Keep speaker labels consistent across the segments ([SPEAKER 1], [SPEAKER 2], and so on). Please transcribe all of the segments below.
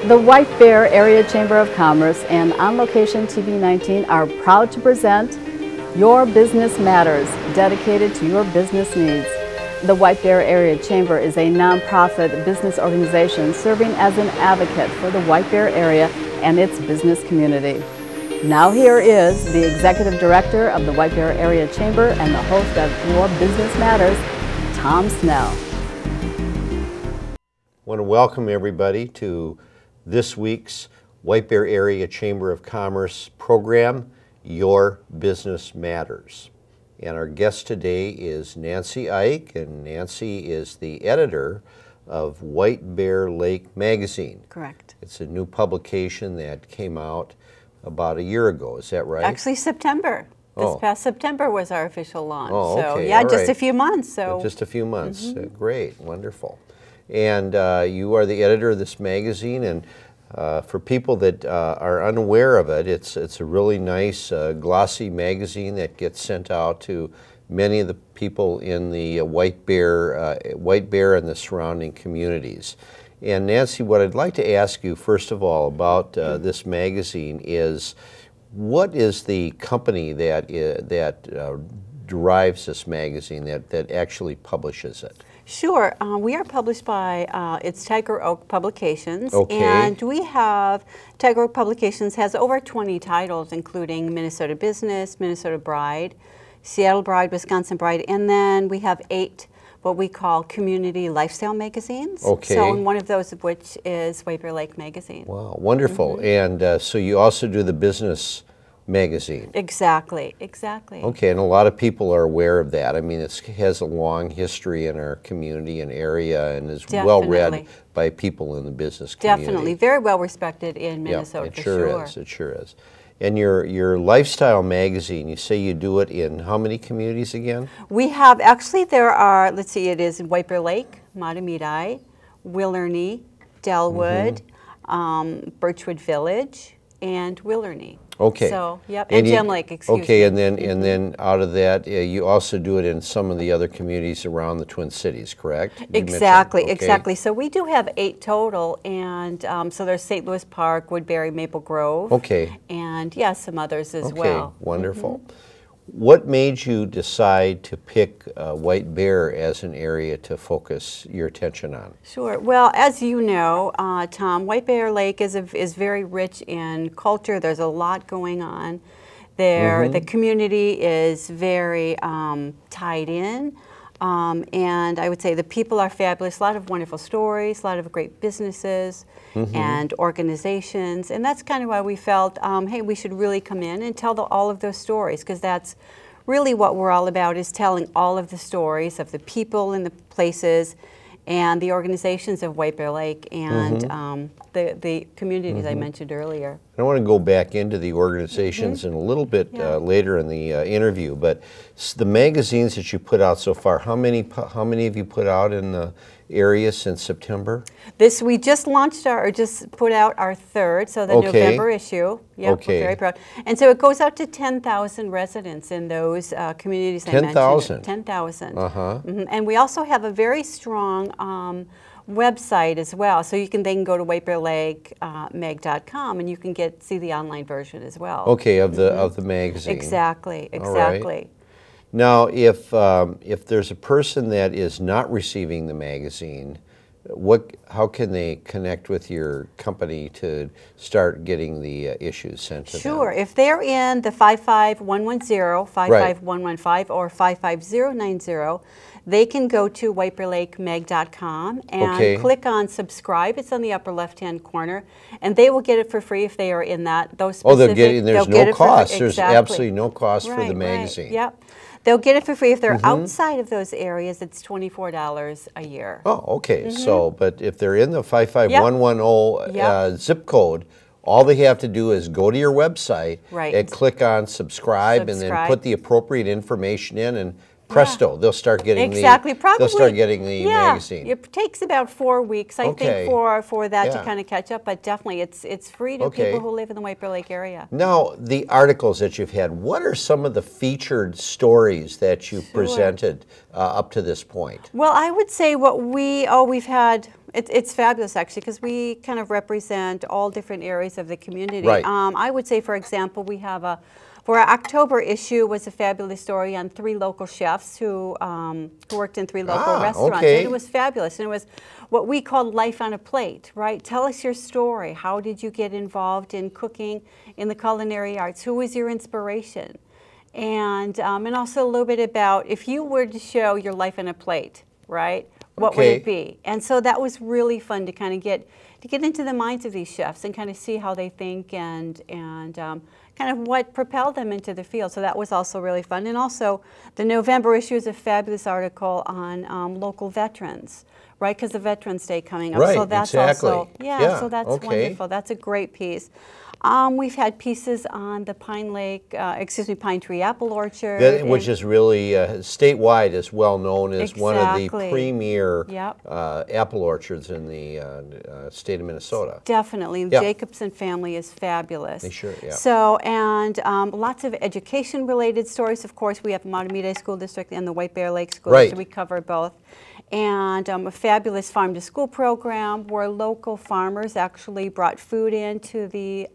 [SPEAKER 1] The White Bear Area Chamber of Commerce and On Location TV 19 are proud to present Your Business Matters, dedicated to your business needs. The White Bear Area Chamber is a nonprofit business organization serving as an advocate for the White Bear area and its business community. Now here is the Executive Director of the White Bear Area Chamber and the host of Your Business Matters, Tom Snell.
[SPEAKER 2] I want to welcome everybody to this week's White Bear Area Chamber of Commerce program, Your Business Matters. And our guest today is Nancy Ike, and Nancy is the editor of White Bear Lake Magazine.
[SPEAKER 3] Correct.
[SPEAKER 2] It's a new publication that came out about a year ago, is that right?
[SPEAKER 3] Actually, September. This past September was our official launch.
[SPEAKER 2] Oh,
[SPEAKER 3] so
[SPEAKER 2] okay.
[SPEAKER 3] yeah,
[SPEAKER 2] All
[SPEAKER 3] just
[SPEAKER 2] right.
[SPEAKER 3] a few months. So
[SPEAKER 2] just a few months. Great, wonderful. And you are the editor of this magazine, and for people that are unaware of it, it's a really nice glossy magazine that gets sent out to many of the people in the White Bear and the surrounding communities. And Nancy, what I'd like to ask you first of all about this magazine is, what is the company that derives this magazine, that actually publishes it?
[SPEAKER 3] Sure. We are published by, it's Tiger Oak Publications.
[SPEAKER 2] Okay.
[SPEAKER 3] And we have, Tiger Oak Publications has over 20 titles, including Minnesota Business, Minnesota Bride, Seattle Bride, Wisconsin Bride, and then we have 8 what we call community lifestyle magazines.
[SPEAKER 2] Okay.
[SPEAKER 3] So one of those of which is White Bear Lake Magazine.
[SPEAKER 2] Wow, wonderful. And so you also do the business magazine.
[SPEAKER 3] Exactly, exactly.
[SPEAKER 2] Okay, and a lot of people are aware of that. I mean, it has a long history in our community and area, and is well read by people in the business community.
[SPEAKER 3] Definitely, very well respected in Minnesota,
[SPEAKER 2] yeah,
[SPEAKER 3] for sure.
[SPEAKER 2] It sure is. And your lifestyle magazine, you say you do it in how many communities again?
[SPEAKER 3] We have, actually there are, let's see, it is in White Bear Lake, Matamidi, Willerny, Delwood, Birchwood Village, and Willerny.
[SPEAKER 2] Okay.
[SPEAKER 3] So, yep, and Gem Lake, excuse me.
[SPEAKER 2] Okay, and then out of that, you also do it in some of the other communities around the Twin Cities, correct?
[SPEAKER 3] Exactly, exactly. So we do have 8 total, and so there's St. Louis Park, Woodbury, Maple Grove.
[SPEAKER 2] Okay.
[SPEAKER 3] And yeah, some others as well.
[SPEAKER 2] Okay, wonderful. What made you decide to pick White Bear as an area to focus your attention on?
[SPEAKER 3] Sure. Well, as you know, Tom, White Bear Lake is very rich in culture. There's a lot going on there. The community is very tied in. And I would say the people are fabulous. A lot of wonderful stories, a lot of great businesses and organizations. And that's kind of why we felt, hey, we should really come in and tell all of those stories, because that's really what we're all about, is telling all of the stories of the people and the places and the organizations of White Bear Lake and the communities I mentioned earlier.
[SPEAKER 2] I want to go back into the organizations in a little bit later in the interview, but the magazines that you put out so far, how many have you put out in the area since September?
[SPEAKER 3] We just launched just put out our 3rd, so the November issue. Yep, we're very proud. And so it goes out to 10,000 residents in those communities I mentioned.
[SPEAKER 2] 10,000?
[SPEAKER 3] 10,000. And we also have a very strong website as well, so they can go to whitebearlakemag.com and you can see the online version as well.
[SPEAKER 2] Okay, of the magazine.
[SPEAKER 3] Exactly, exactly.
[SPEAKER 2] All right. Now, if there's a person that is not receiving the magazine, how can they connect with your company to start getting the issues sent to them?
[SPEAKER 3] Sure. If they're in the 55110, 55115, or 55090, they can go to whitebearlakemag.com and click on subscribe. It's on the upper left-hand corner, and they will get it for free if they are in those specific.
[SPEAKER 2] Oh, they'll get it. There's no cost. There's absolutely no cost for the magazine.
[SPEAKER 3] Right. Yep. They'll get it for free. If they're outside of those areas, it's $24 a year.
[SPEAKER 2] Oh, okay. So, but if they're in the 55110 zip code, all they have to do is go to your website and click on subscribe and then put the appropriate information in, and presto, they'll start getting
[SPEAKER 3] exactly. Probably,
[SPEAKER 2] they'll start getting the magazine.
[SPEAKER 3] It takes about 4 weeks, I think, for that to kind of catch up. But definitely, it's free to people who live in the White Bear Lake area.
[SPEAKER 2] Now, the articles that you've had, what are some of the featured stories that you've presented up to this point?
[SPEAKER 3] Well, I would say what we've had. It's fabulous, actually, because we kind of represent all different areas of the community.
[SPEAKER 2] Right.
[SPEAKER 3] I would say, for example, we have for our October issue was a fabulous story on 3 local chefs who worked in 3 local restaurants.
[SPEAKER 2] Okay.
[SPEAKER 3] And it was fabulous. And it was what we called life on a plate, right? Tell us your story. How did you get involved in cooking, in the culinary arts? Who was your inspiration? And also a little bit about if you were to show your life on a plate, right? What would it be? And so that was really fun to kind of get into the minds of these chefs and kind of see how they think and kind of what propelled them into the field. So that was also really fun. And also the November issue is a fabulous article on local veterans, right? Because the Veterans Day coming up.
[SPEAKER 2] Right,
[SPEAKER 3] so that's
[SPEAKER 2] exactly.
[SPEAKER 3] also, so that's wonderful. That's a great piece. We've had pieces on the Pine Tree Apple Orchard.
[SPEAKER 2] Which is really, statewide, is well known as one of the premier apple orchards in the state of Minnesota.
[SPEAKER 3] Definitely. The Jacobson family is fabulous.
[SPEAKER 2] They sure,
[SPEAKER 3] So, and lots of education-related stories. Of course, we have Matamidi School District and the White Bear Lake School District. We cover both. And a fabulous farm-to-school program where local farmers actually brought food into the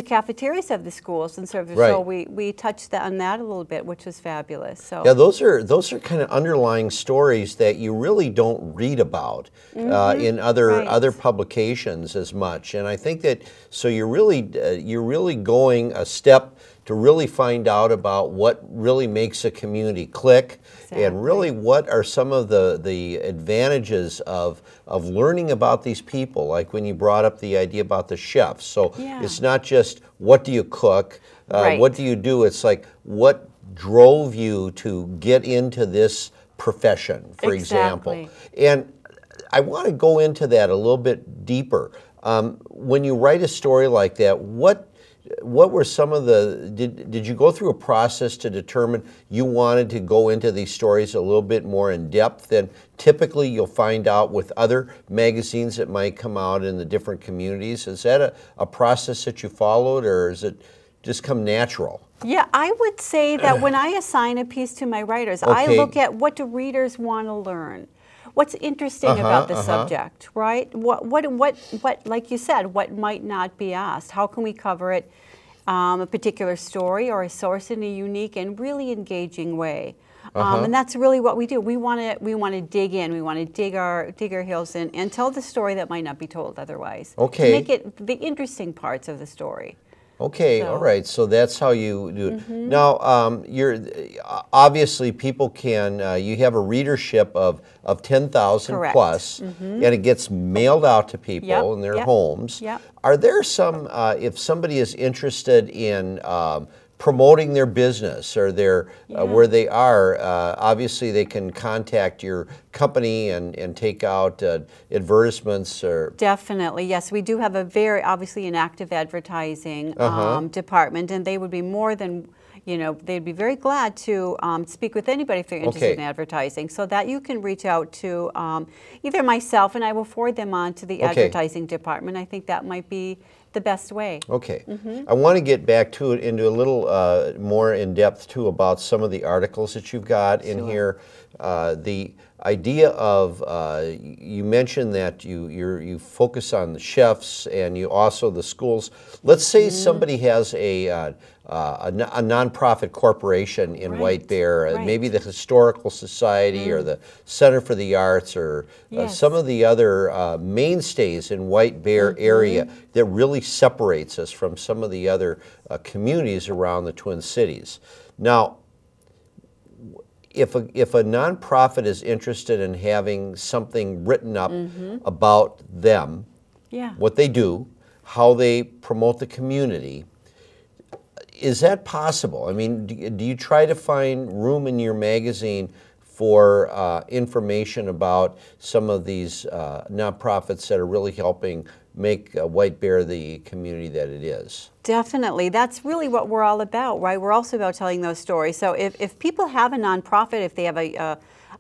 [SPEAKER 3] cafeterias of the schools and served. So we touched on that a little bit, which was fabulous. So
[SPEAKER 2] those are kind of underlying stories that you really don't read about in other publications as much. And I think that you're really going a step to really find out about what really makes a community click, and really what are some of the advantages of learning about these people, like when you brought up the idea about the chefs. So it's not just what do you cook, what do you do, it's like what drove you to get into this profession, for example. And I want to go into that a little bit deeper. When you write a story like that, what were some of did you go through a process to determine you wanted to go into these stories a little bit more in depth than typically you'll find out with other magazines that might come out in the different communities? Is that a process that you followed, or is it just come natural?
[SPEAKER 3] Yeah, I would say that when I assign a piece to my writers, I look at what do readers want to learn. What's interesting about the subject, right? What, like you said, what might not be asked? How can we cover it, a particular story or a source in a unique and really engaging way? And that's really what we do. We want to dig in. We want to dig our heels in and tell the story that might not be told otherwise. To make it the interesting parts of the story.
[SPEAKER 2] Okay, all right. So that's how you do it. Now, you're obviously people can. You have a readership of 10,000 plus, and it gets mailed out to people in their homes. Are there some? If somebody is interested in promoting their business or where they are, obviously they can contact your company and take out advertisements.
[SPEAKER 3] Definitely, yes. We do have a obviously an active advertising department, and they would be more than, they'd be very glad to speak with anybody if they're interested in advertising. So that you can reach out to either myself, and I will forward them on to the advertising department. I think that might be the best way.
[SPEAKER 2] Okay. I want to get back to it into a little more in depth too about some of the articles that you've got in here. The idea of you mentioned that you focus on the chefs and you also the schools. Let's say somebody has a nonprofit corporation in White Bear, maybe the Historical Society or the Center for the Arts or some of the other mainstays in White Bear area that really separates us from some of the other communities around the Twin Cities. Now, if a nonprofit is interested in having something written up about them, what they do, how they promote the community, is that possible? I mean, do you try to find room in your magazine for information about some of these nonprofits that are really helping make White Bear the community that it is?
[SPEAKER 3] Definitely. That's really what we're all about, right? We're also about telling those stories. So if people have a nonprofit, if they have a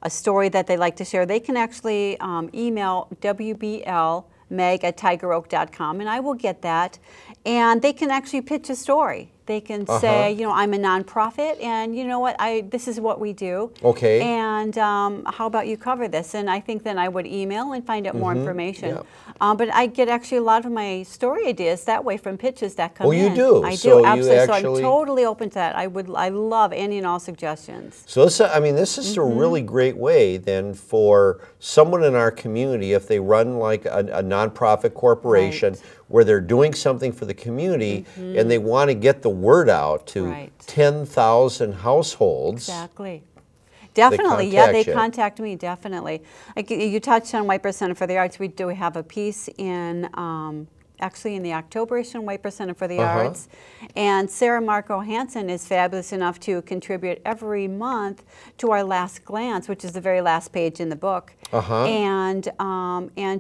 [SPEAKER 3] story that they'd like to share, they can actually email wblmeg@tigeroak.com, and I will get that. And they can actually pitch a story. They can say, you know, I'm a nonprofit, and you know what, this is what we do.
[SPEAKER 2] Okay.
[SPEAKER 3] And how about you cover this? And I think then I would email and find out more information.
[SPEAKER 2] Yeah.
[SPEAKER 3] But I get actually a lot of my story ideas that way from pitches that come in.
[SPEAKER 2] Oh, you do?
[SPEAKER 3] I
[SPEAKER 2] So
[SPEAKER 3] do, absolutely.
[SPEAKER 2] you
[SPEAKER 3] So
[SPEAKER 2] actually...
[SPEAKER 3] I'm totally open to that. I love any and all suggestions.
[SPEAKER 2] So this, I mean, this is a really great way then for someone in our community, if they run like a nonprofit corporation where they're doing something for the community and they want to get the word out to 10,000 households.
[SPEAKER 3] Exactly. Definitely, they
[SPEAKER 2] you.
[SPEAKER 3] contact me, definitely. Like you touched on White Bear Center for the Arts. We do have a piece in, actually in the October issue in White Bear Center for the Arts. And Sarah Marco Hansen is fabulous enough to contribute every month to our Last Glance, which is the very last page in the book. And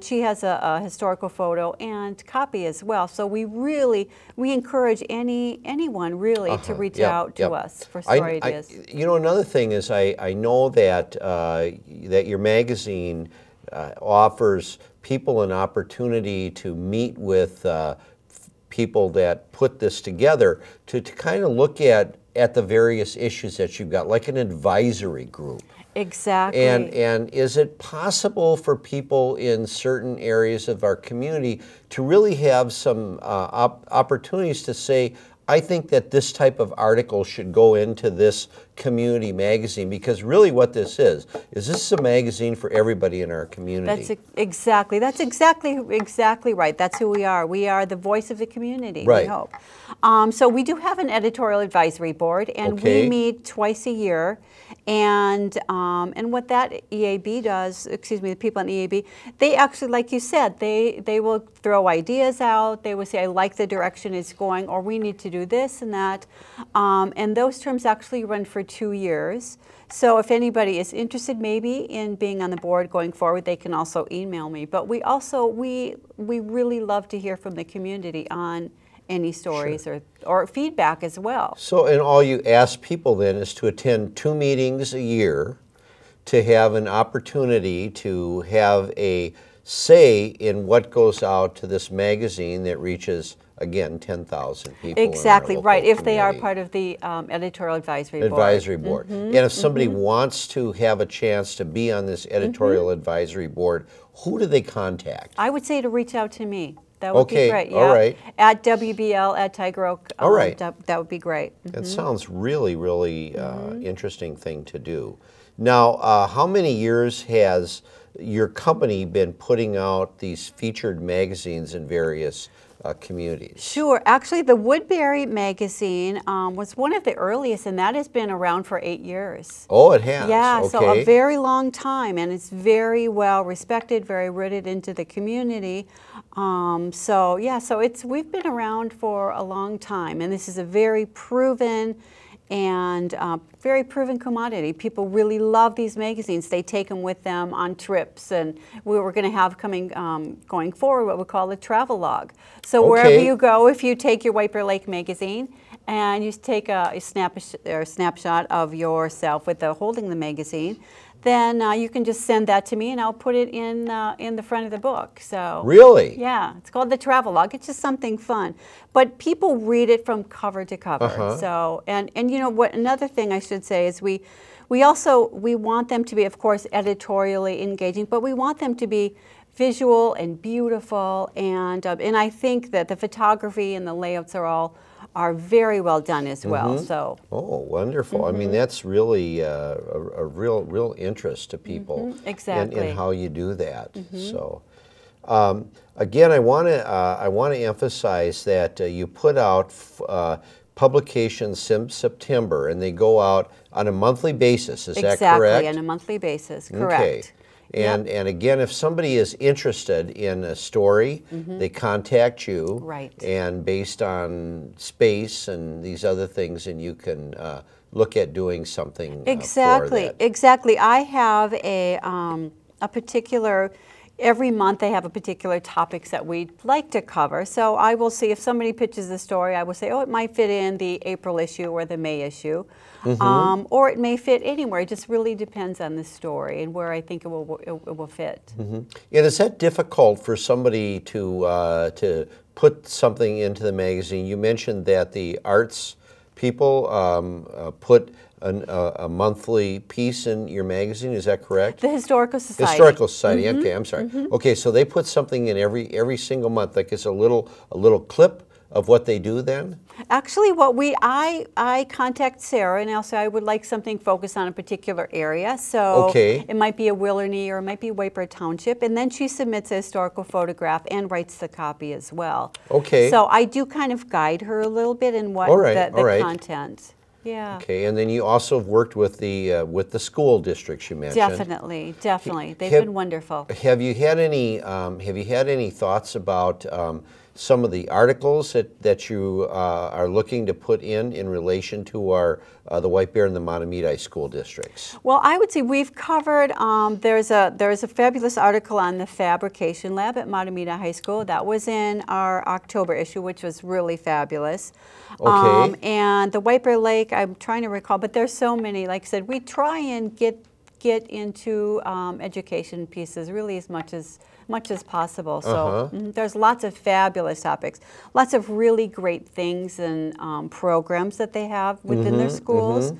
[SPEAKER 3] she has a historical photo and copy as well. So we encourage anyone really to reach out to us for story ideas.
[SPEAKER 2] You know, another thing is I know that that your magazine offers people an opportunity to meet with people that put this together to kind of look at the various issues that you've got, like an advisory group.
[SPEAKER 3] Exactly.
[SPEAKER 2] And is it possible for people in certain areas of our community to really have some opportunities to say, I think that this type of article should go into this community magazine? Because really what this is this is a magazine for everybody in our community.
[SPEAKER 3] That's exactly right. That's who we are. We are the voice of the community,
[SPEAKER 2] right.
[SPEAKER 3] we hope. So we do have an editorial advisory board, and we meet twice a year. And what that EAB does, the people in EAB, they actually, like you said, they will throw ideas out. They will say, I like the direction it's going, or we need to do this and that. And those terms actually run for 2 years. So if anybody is interested maybe in being on the board going forward, they can also email me. But we also, we really love to hear from the community on any stories or feedback as well.
[SPEAKER 2] So, and all you ask people then is to attend 2 meetings a year, to have an opportunity to have a say in what goes out to this magazine that reaches, again, 10,000 people.
[SPEAKER 3] Exactly, right, if they are
[SPEAKER 2] community.
[SPEAKER 3] part of the editorial advisory board.
[SPEAKER 2] And if somebody wants to have a chance to be on this editorial advisory board, who do they contact?
[SPEAKER 3] I would say to reach out to me. That would be great.
[SPEAKER 2] All right.
[SPEAKER 3] At WBL@TigerOak.
[SPEAKER 2] All right.
[SPEAKER 3] That would be great.
[SPEAKER 2] That sounds really, really interesting thing to do. Now, how many years has your company been putting out these featured magazines in various communities?
[SPEAKER 3] Sure. Actually, the Woodbury magazine was one of the earliest, and that has been around for 8 years.
[SPEAKER 2] Oh, it has?
[SPEAKER 3] Yeah,
[SPEAKER 2] okay.
[SPEAKER 3] so a very long time, and it's very well respected, very rooted into the community. So we've been around for a long time, and this is a very proven commodity. People really love these magazines. They take them with them on trips, and we're going to have going forward what we call a travel log. So wherever you go, if you take your White Bear Lake magazine and you take a snapshot of yourself with holding the magazine, then you can just send that to me, and I'll put it in the front of the book. So
[SPEAKER 2] really,
[SPEAKER 3] yeah, it's called the travel log. It's just something fun, but people read it from cover to cover. So and you know what? Another thing I should say is we want them to be, of course, editorially engaging, but we want them to be visual and beautiful, and I think that the photography and the layouts are very well done as well. So
[SPEAKER 2] wonderful. I mean, that's really a real interest to people in how you do that. So again, I want to emphasize that you put out publications since September, and they go out on a monthly basis. Is that correct?
[SPEAKER 3] Exactly, on a monthly basis. Correct.
[SPEAKER 2] Okay. And again, if somebody is interested in a story, they contact you.
[SPEAKER 3] Right.
[SPEAKER 2] And based on space and these other things, and you can look at doing something
[SPEAKER 3] Exactly,
[SPEAKER 2] for that.
[SPEAKER 3] exactly. I have a particular, every month they have a particular topics that we'd like to cover. So I will see if somebody pitches a story, I will say, oh, it might fit in the April issue or the May issue. Or it may fit anywhere. It just really depends on the story and where I think it will fit.
[SPEAKER 2] And is that difficult for somebody to put something into the magazine? You mentioned that the arts people put a monthly piece in your magazine. Is that correct?
[SPEAKER 3] The Historical Society.
[SPEAKER 2] Historical Society. Okay, I'm sorry. Okay, so they put something in every single month. Like it's a little clip of what they do then?
[SPEAKER 3] Actually, I contact Sarah and I'll say I would like something focused on a particular area. So it might be a Willarney or it might be White Bear Township, and then she submits a historical photograph and writes the copy as well.
[SPEAKER 2] Okay.
[SPEAKER 3] So I do kind of guide her a little bit in what the content. Yeah.
[SPEAKER 2] Okay, and then you also have worked with the school districts you mentioned.
[SPEAKER 3] Definitely, definitely. They've been wonderful.
[SPEAKER 2] Have you had any thoughts about some of the articles that you are looking to put in relation to the White Bear and the Mahtomedi school districts?
[SPEAKER 3] Well, I would say we've covered, there's a fabulous article on the fabrication lab at Mahtomedi High School. That was in our October issue, which was really fabulous.
[SPEAKER 2] Okay.
[SPEAKER 3] And the White Bear Lake, I'm trying to recall, but there's so many. Like I said, we try and get into education pieces really as much as possible. So there's lots of fabulous topics, lots of really great things and programs that they have within their schools.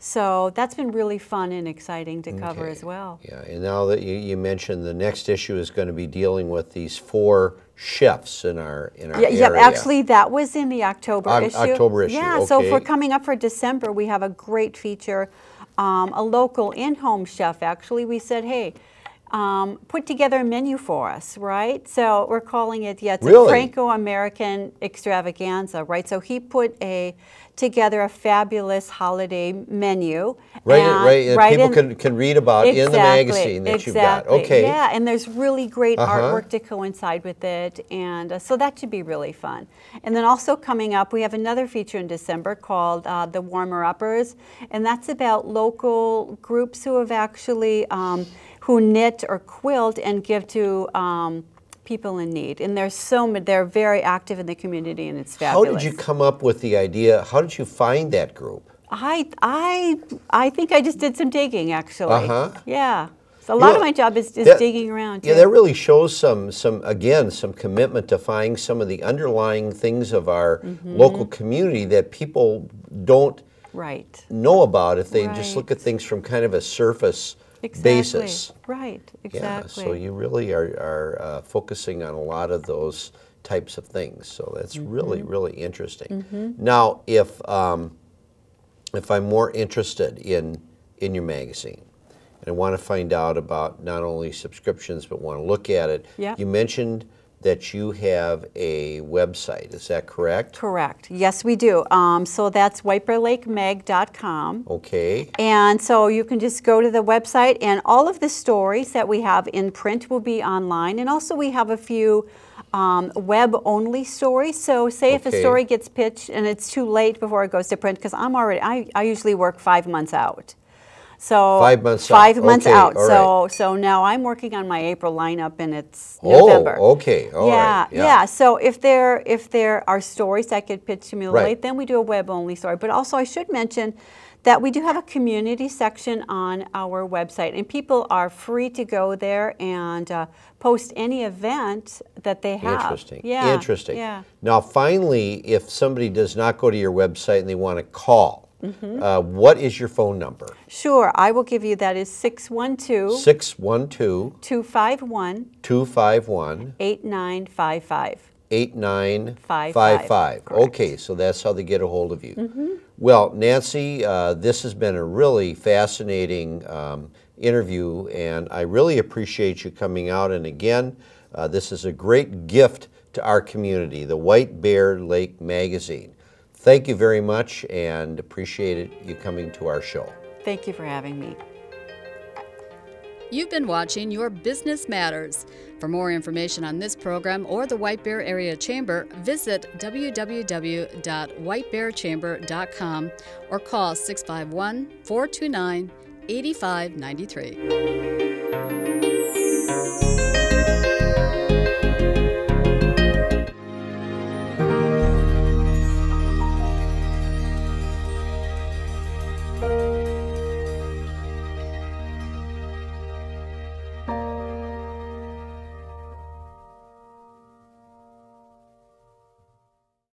[SPEAKER 3] So that's been really fun and exciting to cover as well.
[SPEAKER 2] Yeah, and now that you mentioned, the next issue is going to be dealing with these 4 chefs in our area.
[SPEAKER 3] Yeah, actually that was in the October issue.
[SPEAKER 2] October issue,
[SPEAKER 3] yeah,
[SPEAKER 2] okay.
[SPEAKER 3] So for coming up for December, we have a great feature, a local in-home chef actually. We said, hey, put together a menu for us, right? So we're calling it, it's a Franco-American extravaganza, right? So he put together a fabulous holiday menu.
[SPEAKER 2] Right. People can read about in the magazine that you've got. Okay.
[SPEAKER 3] Yeah, and there's really great artwork to coincide with it, and so that should be really fun. And then also coming up, we have another feature in December called the Warmer Uppers, and that's about local groups who have actually who knit or quilt and give to people in need. And they're very active in the community, and it's fabulous.
[SPEAKER 2] How did you come up with the idea? How did you find that group?
[SPEAKER 3] I think I just did some digging, actually. Yeah. So a lot of my job is digging around.
[SPEAKER 2] Yeah, that really shows some commitment to finding some of the underlying things of our local community that people don't know about if they just look at things from kind of a surface basis.
[SPEAKER 3] Right, exactly.
[SPEAKER 2] Yeah, so you really are focusing on a lot of those types of things. So that's really, really interesting. Now, if I'm more interested in your magazine, and I want to find out about not only subscriptions but want to look at it, you mentioned that you have a website. Is that correct?
[SPEAKER 3] Correct. Yes, we do. So that's whitebearlakemag.com.
[SPEAKER 2] Okay.
[SPEAKER 3] And so you can just go to the website, and all of the stories that we have in print will be online. And also we have a few web-only stories. So say if a story gets pitched and it's too late before it goes to print, because I usually work 5 months out. So
[SPEAKER 2] 5 months
[SPEAKER 3] out. 5 months out.
[SPEAKER 2] Right.
[SPEAKER 3] So now I'm working on my April lineup, and it's November.
[SPEAKER 2] Oh, okay. All right.
[SPEAKER 3] Yeah. So if there are stories that get pitched to me late, then we do a web-only story. But also I should mention that we do have a community section on our website, and people are free to go there and post any event that they have.
[SPEAKER 2] Interesting.
[SPEAKER 3] Yeah.
[SPEAKER 2] Interesting.
[SPEAKER 3] Yeah.
[SPEAKER 2] Now, finally, if somebody does not go to your website and they want to call, what is your phone number?
[SPEAKER 3] Sure, I will give you that. Is 612 251 8955.
[SPEAKER 2] 8955. Okay, so that's how they get a hold of you. Well, Nancy, this has been a really fascinating interview, and I really appreciate you coming out. And again, this is a great gift to our community, the White Bear Lake Magazine. Thank you very much, and appreciate you coming to our show.
[SPEAKER 3] Thank you for having me.
[SPEAKER 1] You've been watching Your Business Matters. For more information on this program or the White Bear Area Chamber, visit www.whitebearchamber.com or call 651-429-8593.